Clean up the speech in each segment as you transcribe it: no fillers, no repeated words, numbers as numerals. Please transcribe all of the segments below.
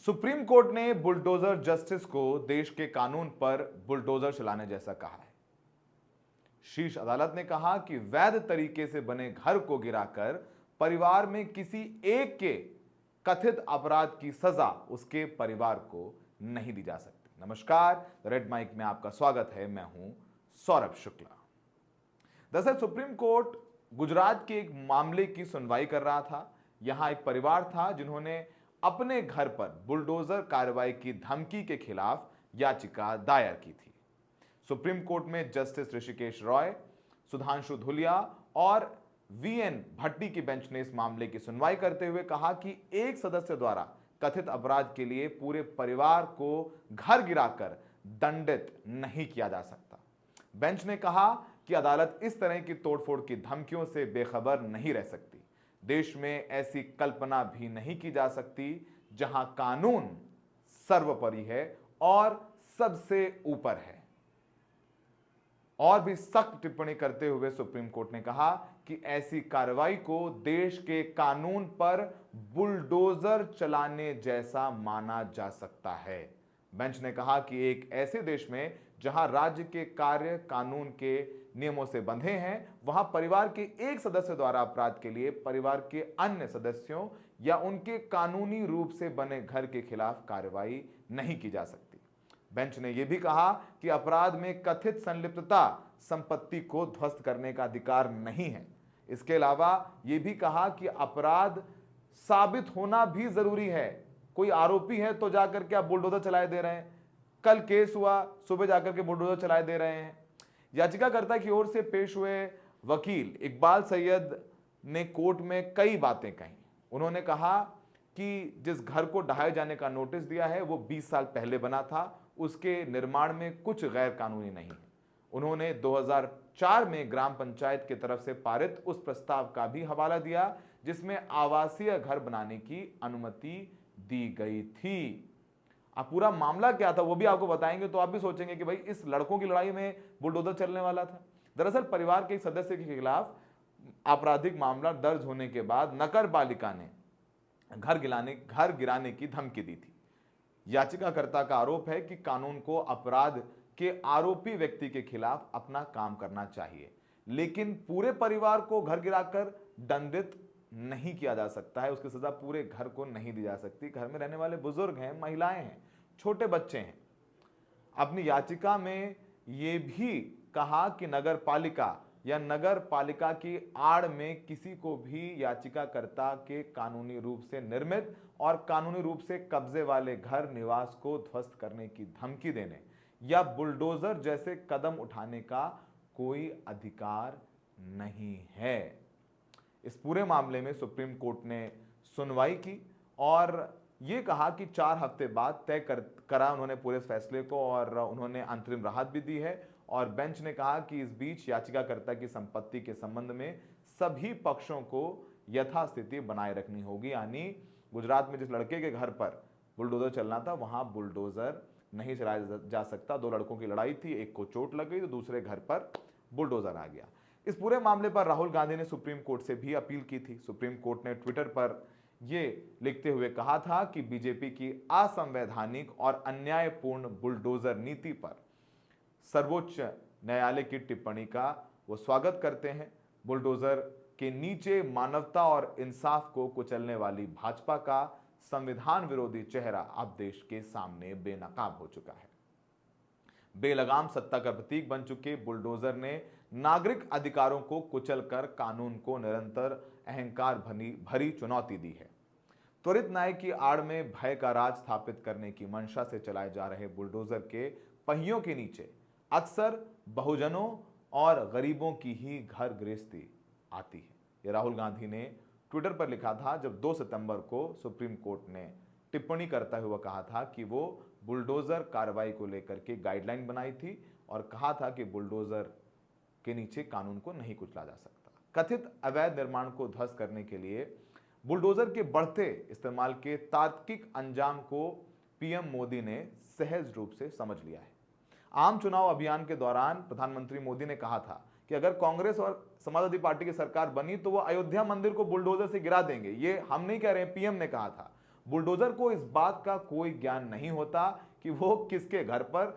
Supreme court ने bulldozer justice को देश के कानून पर बुलडोजर चलाने जैसा कहा है। शीर्ष अदालत ने कहा कि वैध तरीके से बने घर को गिराकर परिवार में किसी एक के कथित अपराध की सजा उसके परिवार को नहीं दी जा सकती। नमस्कार, रेड माइक में आपका स्वागत है। मैं हूं सौरभ शुक्ला। दरअसल सुप्रीम कोर्ट गुजरात के एक मामले की सुनवाई कर रहा था। यहां एक परिवार था जिन्होंने अपने घर पर बुलडोजर कार्रवाई की धमकी के खिलाफ याचिका दायर की थी। सुप्रीम कोर्ट में जस्टिस ऋषिकेश रॉय, सुधांशु धुलिया और वीएन भट्टी की बेंच ने इस मामले की सुनवाई करते हुए कहा कि एक सदस्य द्वारा कथित अपराध के लिए पूरे परिवार को घर गिराकर दंडित नहीं किया जा सकता। बेंच ने कहा कि अदालत इस तरह की तोड़फोड़ की धमकियों से बेखबर नहीं रह सकती। देश में ऐसी कल्पना भी नहीं की जा सकती जहां कानून सर्वोपरि है और सबसे ऊपर है। और भी सख्त टिप्पणी करते हुए सुप्रीम कोर्ट ने कहा कि ऐसी कार्रवाई को देश के कानून पर बुलडोजर चलाने जैसा माना जा सकता है। बेंच ने कहा कि एक ऐसे देश में जहां राज्य के कार्य कानून के नियमों से बंधे हैं, वहां परिवार के एक सदस्य द्वारा अपराध के लिए परिवार के अन्य सदस्यों या उनके कानूनी रूप से बने घर के खिलाफ कार्रवाई नहीं की जा सकती। बेंच ने यह भी कहा कि अपराध में कथित संलिप्तता संपत्ति को ध्वस्त करने का अधिकार नहीं है। इसके अलावा यह भी कहा कि अपराध साबित होना भी जरूरी है। कोई आरोपी है तो जाकर के आप बुलडोजर चलाए दे रहे हैं, कल केस हुआ सुबह जाकर के बुलडोजर चलाए दे रहे हैं। याचिकाकर्ता की ओर से पेश हुए वकील इकबाल सैयद ने कोर्ट में कई बातें कही। उन्होंने कहा कि जिस घर को ढहाए जाने का नोटिस दिया है वो 20 साल पहले बना था, उसके निर्माण में कुछ गैर कानूनी नहीं है। उन्होंने 2004 में ग्राम पंचायत की तरफ से पारित उस प्रस्ताव का भी हवाला दिया जिसमें आवासीय घर बनाने की अनुमति दी गई थी। अब पूरा मामला क्या था वो भी आपको बताएंगे तो आप भी सोचेंगे कि भाई इस लड़कों की लड़ाई में बुलडोजर चलने वाला था। दरअसल परिवार के एक सदस्य के खिलाफ आपराधिक मामला दर्ज होने के बाद नगर पालिका ने घर गिराने की धमकी दी थी। याचिकाकर्ता का आरोप है कि कानून को अपराध के आरोपी व्यक्ति के खिलाफ अपना काम करना चाहिए, लेकिन पूरे परिवार को घर गिराकर दंडित नहीं किया जा सकता है। उसकी सजा पूरे घर को नहीं दी जा सकती। घर में रहने वाले बुजुर्ग हैं, महिलाएं हैं, छोटे बच्चे हैं। अपनी याचिका में यह भी कहा कि नगर पालिका या नगर पालिका की आड़ में किसी को भी याचिकाकर्ता के कानूनी रूप से निर्मित और कानूनी रूप से कब्जे वाले घर निवास को ध्वस्त करने की धमकी देने या बुलडोजर जैसे कदम उठाने का कोई अधिकार नहीं है। इस पूरे मामले में सुप्रीम कोर्ट ने सुनवाई की और यह कहा कि 4 हफ्ते बाद तय करा उन्होंने पूरे फैसले को और उन्होंने अंतरिम राहत भी दी है। और बेंच ने कहा कि इस बीच याचिकाकर्ता की संपत्ति के संबंध में सभी पक्षों को यथास्थिति बनाए रखनी होगी। यानी गुजरात में जिस लड़के के घर पर बुलडोजर चलना था वहां बुलडोजर नहीं चलाया जा सकता। 2 लड़कों की लड़ाई थी, एक को चोट लग गई तो दूसरे घर पर बुलडोजर आ गया। इस पूरे मामले पर राहुल गांधी ने सुप्रीम कोर्ट से भी अपील की थी। सुप्रीम कोर्ट ने ट्विटर पर यह लिखते हुए कहा था कि बीजेपी की असंवैधानिक और अन्यायपूर्ण बुलडोजर नीति पर सर्वोच्च न्यायालय की टिप्पणी का वो स्वागत करते हैं। बुलडोजर के नीचे मानवता और इंसाफ को कुचलने वाली भाजपा का संविधान विरोधी चेहरा अब देश के सामने बेनकाब हो चुका है। बेलगाम सत्ता का प्रतीक बन चुके बुलडोजर ने नागरिक अधिकारों को कुचलकर कानून को निरंतर अहंकार भरी चुनौती दी है। त्वरित न्याय की आड़ में भय का राज स्थापित करने की मंशा से चलाए जा रहे बुलडोजर के पहियों के नीचे अक्सर बहुजनों और गरीबों की ही घर गृहस्थी आती है। यह राहुल गांधी ने ट्विटर पर लिखा था जब 2 सितंबर को सुप्रीम कोर्ट ने टिप्पणी करता हुआ कहा था कि वो बुलडोजर कार्रवाई को लेकर के गाइडलाइन बनाई थी और कहा था कि बुलडोजर के नीचे कानून को नहीं कुचला जा सकता। कथित अवैध निर्माण को ध्वस्त करने के लिए बुलडोजर के बढ़ते इस्तेमाल के तार्किक अंजाम को पीएम मोदी ने सहज रूप से समझ लिया है। आम चुनाव अभियान के दौरान प्रधानमंत्री मोदी ने कहा था कि अगर कांग्रेस और समाजवादी पार्टी की सरकार बनी तो वो अयोध्या मंदिर को बुलडोजर से गिरा देंगे। ये हम नहीं कह रहे हैं, पीएम ने कहा था। बुलडोजर को इस बात का कोई ज्ञान नहीं होता कि वो किसके घर पर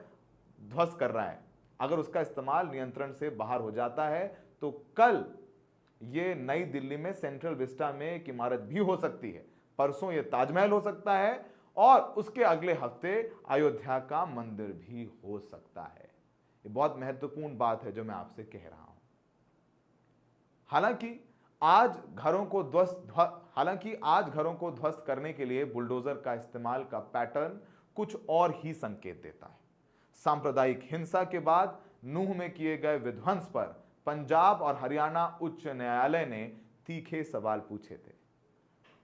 ध्वस्त कर रहा है। अगर उसका इस्तेमाल नियंत्रण से बाहर हो जाता है तो कल ये नई दिल्ली में सेंट्रल विस्टा में एक इमारत भी हो सकती है, परसों ये ताजमहल हो सकता है और उसके अगले हफ्ते अयोध्या का मंदिर भी हो सकता है। ये बहुत महत्वपूर्ण बात है जो मैं आपसे कह रहा हूं। हालांकि आज घरों को ध्वस्त करने के लिए बुलडोजर का इस्तेमाल का पैटर्न कुछ और ही संकेत देता है। सांप्रदायिक हिंसा के बाद नूह में किए गए विध्वंस पर पंजाब और हरियाणा उच्च न्यायालय ने तीखे सवाल पूछे थे।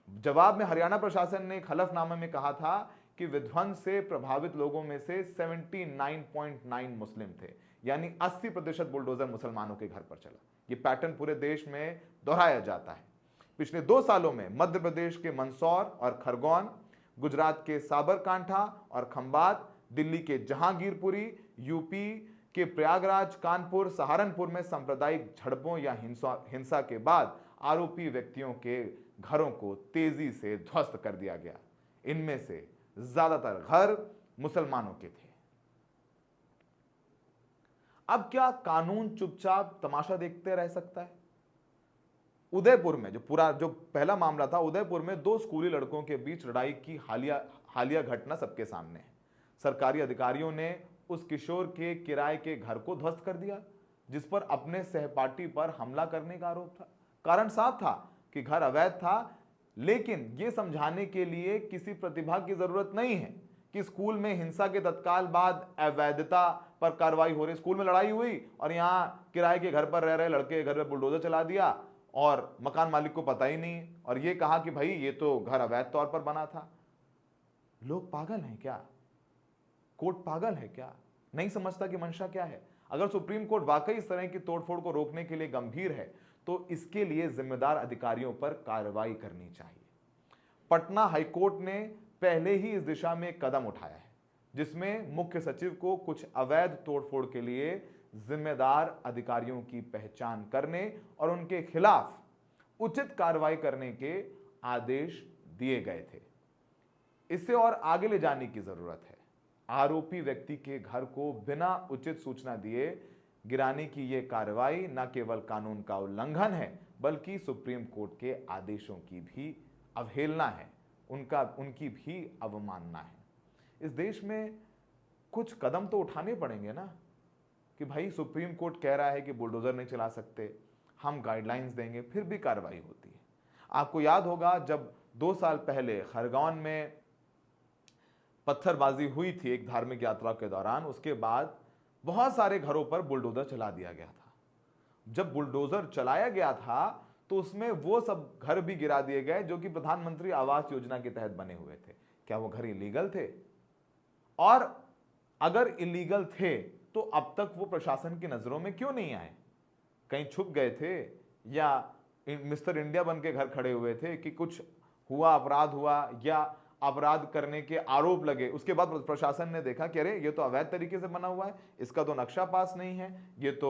जवाब में हरियाणा प्रशासन ने एक हलफनामे में कहा था कि विध्वंस से प्रभावित लोगों में से 79.9 मुस्लिम थे, यानी 80% बुलडोजर मुसलमानों के घर पर चला। ये पैटर्न पूरे देश में दोहराया जाता है। पिछले 2 सालों में मध्य प्रदेश के मंदसौर और खरगोन, गुजरात के साबरकांठा और खंबात, दिल्ली के जहांगीरपुरी, यूपी के प्रयागराज, कानपुर, सहारनपुर में सांप्रदायिक झड़पों या हिंसा के बाद आरोपी व्यक्तियों के घरों को तेजी से ध्वस्त कर दिया गया। इनमें से ज्यादातर घर मुसलमानों के थे। अब क्या कानून चुपचाप तमाशा देखते रह सकता है? उदयपुर में जो पहला मामला था, उदयपुर में 2 स्कूली लड़कों के बीच लड़ाई की हालिया घटना सबके सामने है। सरकारी अधिकारियों ने उस किशोर के किराए के घर को ध्वस्त कर दिया जिस पर अपने सहपाठी पर हमला करने का आरोप था। कारण साफ था कि घर अवैध था, लेकिन यह समझाने के लिए किसी प्रतिभा की जरूरत नहीं है कि स्कूल में हिंसा के तत्काल बाद अवैधता पर कार्रवाई हो रही। स्कूल में लड़ाई हुई और यहां किराए के घर पर रह रहे लड़के के घर पर बुलडोजर चला दिया और मकान मालिक को पता ही नहीं और यह कहा कि भाई ये तो घर अवैध तौर पर बना था। लोग पागल हैं क्या? कोर्ट पागल है क्या? नहीं समझता कि मंशा क्या है? अगर सुप्रीम कोर्ट वाकई इस तरह की तोड़फोड़ को रोकने के लिए गंभीर है तो इसके लिए जिम्मेदार अधिकारियों पर कार्रवाई करनी चाहिए। पटना हाईकोर्ट ने पहले ही इस दिशा में एक कदम उठाया है जिसमें मुख्य सचिव को कुछ अवैध तोड़फोड़ के लिए जिम्मेदार अधिकारियों की पहचान करने और उनके खिलाफ उचित कार्रवाई करने के आदेश दिए गए थे। इसे और आगे ले जाने की जरूरत है। आरोपी व्यक्ति के घर को बिना उचित सूचना दिए गिराने की यह कार्रवाई न केवल कानून का उल्लंघन है बल्कि सुप्रीम कोर्ट के आदेशों की भी अवहेलना है, उनकी भी अवमानना है। इस देश में कुछ कदम तो उठाने पड़ेंगे ना कि भाई सुप्रीम कोर्ट कह रहा है कि बुलडोजर नहीं चला सकते, हम गाइडलाइंस देंगे, फिर भी कार्रवाई होती है। आपको याद होगा जब 2 साल पहले खरगोन में पत्थरबाजी हुई थी एक धार्मिक यात्रा के दौरान, उसके बाद बहुत सारे घरों पर बुलडोजर चला दिया गया था। जब बुलडोजर चलाया गया था तो उसमें वो सब घर भी गिरा दिए गए जो कि प्रधानमंत्री आवास योजना के तहत बने हुए थे। क्या वो घर इलीगल थे? और अगर इलीगल थे तो अब तक वो प्रशासन की नजरों में क्यों नहीं आए? कहीं छुप गए थे या मिस्टर इंडिया बन के घर खड़े हुए थे कि कुछ हुआ, अपराध हुआ या अपराध करने के आरोप लगे, उसके बाद प्रशासन ने देखा कि अरे ये तो अवैध तरीके से बना हुआ है, इसका तो नक्शा पास नहीं है, ये तो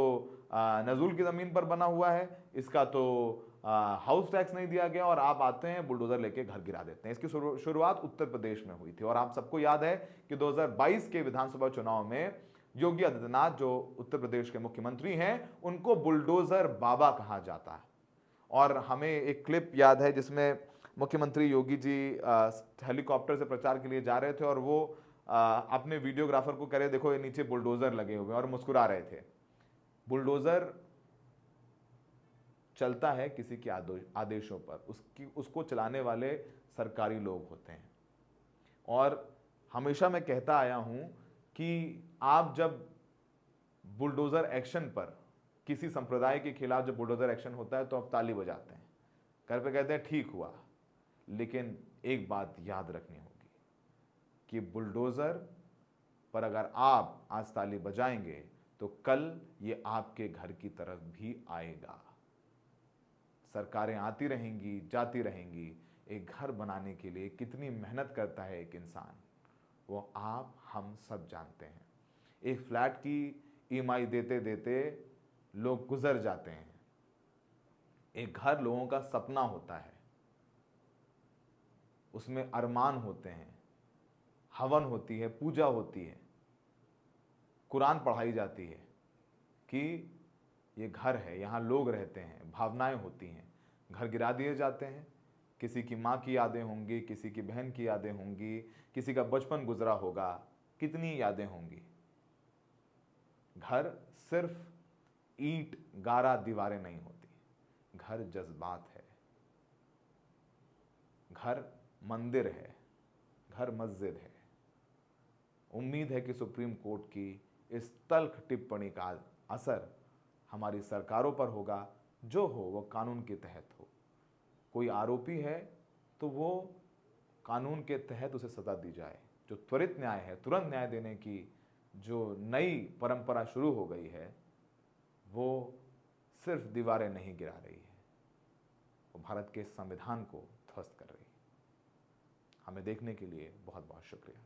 नजूल की जमीन पर बना हुआ है, इसका तो हाउस टैक्स नहीं दिया गया और आप आते हैं बुलडोजर लेके घर गिरा देते हैं। इसकी शुरुआत उत्तर प्रदेश में हुई थी और आप सबको याद है कि 2022 के विधानसभा चुनाव में योगी आदित्यनाथ जो उत्तर प्रदेश के मुख्यमंत्री हैं, उनको बुलडोजर बाबा कहा जाता है। और हमें एक क्लिप याद है जिसमें मुख्यमंत्री योगी जी हेलीकॉप्टर से प्रचार के लिए जा रहे थे और वो अपने वीडियोग्राफर को कह रहे देखो ये नीचे बुलडोजर लगे हुए और मुस्कुरा रहे थे। बुलडोजर चलता है किसी के आदेशों पर, उसको चलाने वाले सरकारी लोग होते हैं। और हमेशा मैं कहता आया हूं कि आप जब बुलडोजर एक्शन पर किसी संप्रदाय के खिलाफ जब बुलडोजर एक्शन होता है तो आप ताली बजाते हैं, घर पे कहते हैं ठीक हुआ। लेकिन एक बात याद रखनी होगी कि बुलडोजर पर अगर आप आज ताली बजाएंगे तो कल ये आपके घर की तरफ भी आएगा। सरकारें आती रहेंगी, जाती रहेंगी। एक घर बनाने के लिए कितनी मेहनत करता है एक इंसान, वो आप हम सब जानते हैं। एक फ्लैट की ईएमआई देते देते लोग गुजर जाते हैं। एक घर लोगों का सपना होता है, उसमें अरमान होते हैं, हवन होती है, पूजा होती है, कुरान पढ़ाई जाती है कि ये घर है, यहाँ लोग रहते हैं, भावनाएं होती हैं। घर गिरा दिए जाते हैं, किसी की माँ की यादें होंगी, किसी की बहन की यादें होंगी, किसी का बचपन गुजरा होगा, कितनी यादें होंगी। घर सिर्फ ईंट गारा दीवारें नहीं होती, घर जज्बात है, घर मंदिर है, घर मस्जिद है। उम्मीद है कि सुप्रीम कोर्ट की इस तल्ख टिप्पणी का असर हमारी सरकारों पर होगा, जो हो वो कानून के तहत हो। कोई आरोपी है तो वो कानून के तहत उसे सजा दी जाए। जो त्वरित न्याय है, तुरंत न्याय देने की जो नई परंपरा शुरू हो गई है, वो सिर्फ दीवारें नहीं गिरा रही है, वो भारत के संविधान को ध्वस्त कर रही है। हमें देखने के लिए बहुत बहुत शुक्रिया।